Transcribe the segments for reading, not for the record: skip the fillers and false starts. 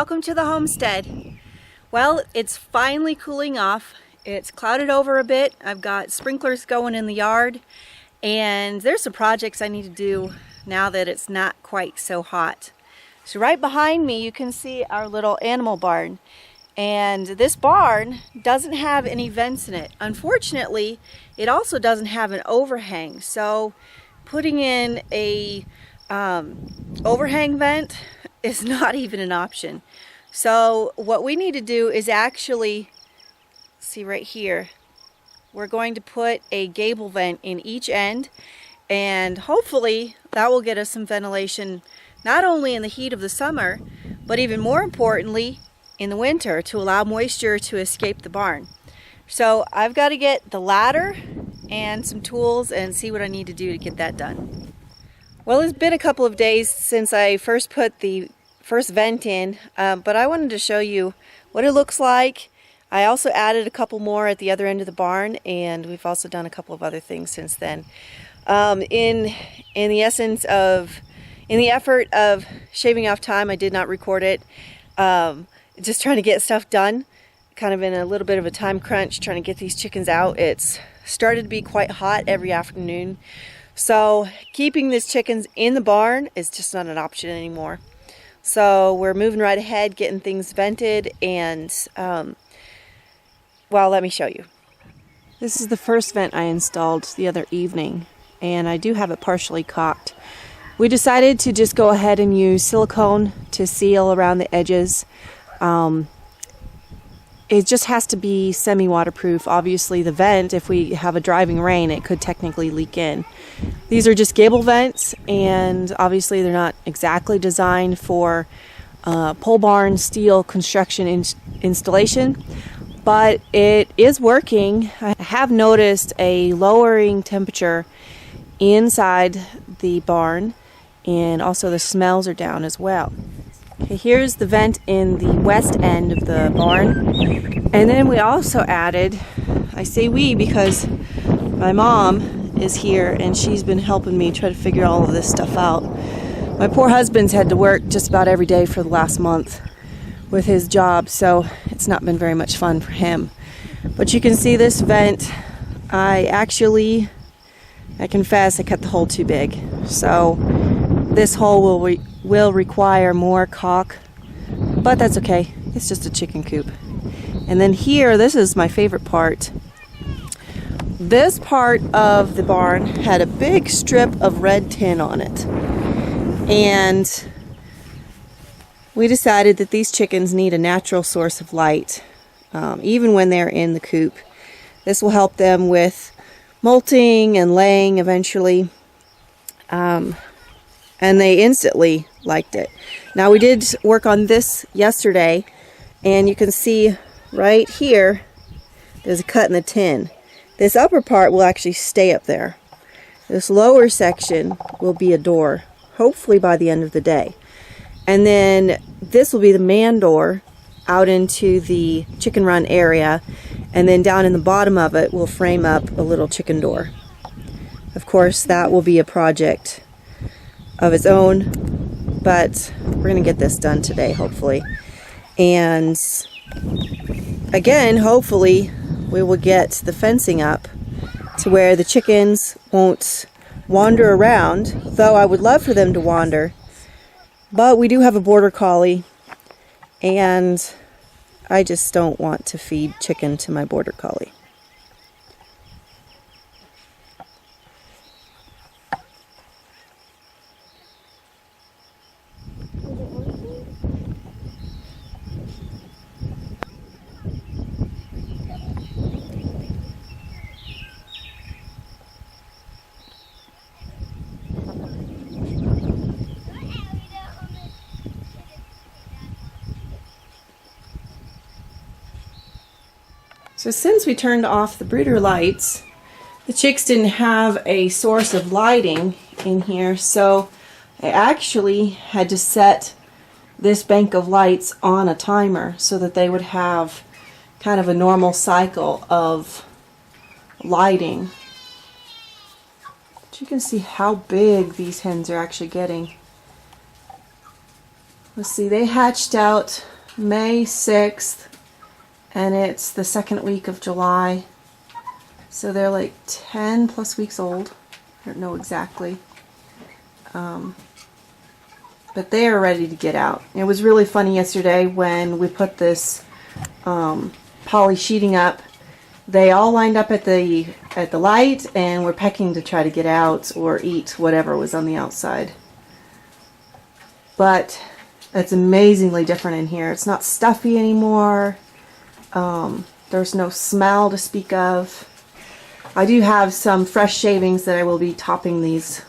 welcome to the homestead. Well, it's finally cooling off. It's clouded over a bit. I've got sprinklers going in the yard, and there's some projects I need to do now that it's not quite so hot. So right behind me you can see our little animal barn, and this barn doesn't have any vents in it. Unfortunately, it also doesn't have an overhang, so putting in a overhang vent is not even an option. So what we need to do is actually, see right here, we're going to put a gable vent in each end, and hopefully that will get us some ventilation not only in the heat of the summer, but even more importantly in the winter, to allow moisture to escape the barn. So I've got to get the ladder and some tools and see what I need to do to get that done. Well, it's been a couple of days since I first put the first vent in, but I wanted to show you what it looks like. I also added a couple more at the other end of the barn, and we've also done a couple of other things since then. In the effort of shaving off time, I did not record it. Just trying to get stuff done, kind of in a little bit of a time crunch, trying to get these chickens out. It's started to be quite hot every afternoon, so keeping these chickens in the barn is just not an option anymore. So we're moving right ahead, getting things vented, and well, let me show you. This is the first vent I installed the other evening, and I do have it partially caulked. We decided to just go ahead and use silicone to seal around the edges. It just has to be semi-waterproof. Obviously the vent, if we have a driving rain, it could technically leak in. These are just gable vents, and obviously they're not exactly designed for pole barn steel construction installation, but it is working. I have noticed a lowering temperature inside the barn, and also the smells are down as well. Okay, here's the vent in the west end of the barn, and then we also added, I say we because my mom is here and she's been helping me try to figure all of this stuff out. My poor husband's had to work just about every day for the last month with his job, so it's not been very much fun for him. But you can see this vent, I confess I cut the hole too big, so this hole will require more caulk, but that's okay. It's just a chicken coop. And then here, this is my favorite part. This part of the barn had a big strip of red tin on it, and we decided that these chickens need a natural source of light, even when they're in the coop. This will help them with molting and laying eventually. And they instantly liked it. Now, we did work on this yesterday, and you can see right here there's a cut in the tin. This upper part will actually stay up there. This lower section will be a door, hopefully by the end of the day. And then this will be the man door out into the chicken run area, and then down in the bottom of it we'll frame up a little chicken door. Of course, that will be a project of its own, but we're gonna get this done today, hopefully. And again, hopefully we will get the fencing up to where the chickens won't wander around, though I would love for them to wander. But we do have a border collie, and I just don't want to feed chicken to my border collie. So since we turned off the brooder lights, the chicks didn't have a source of lighting in here, so I actually had to set this bank of lights on a timer so that they would have kind of a normal cycle of lighting. But you can see how big these hens are actually getting. let's see, they hatched out May 6th, and it's the second week of July. So they're like 10 plus weeks old. I don't know exactly. But they are ready to get out. It was really funny yesterday when we put this poly sheeting up. They all lined up at the light and were pecking to try to get out or eat whatever was on the outside. But it's amazingly different in here. It's not stuffy anymore. There's no smell to speak of. I do have some fresh shavings that I will be topping these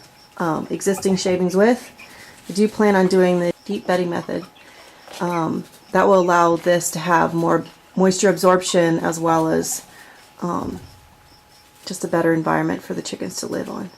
existing shavings with. I do plan on doing the deep bedding method. That will allow this to have more moisture absorption as well as just a better environment for the chickens to live on.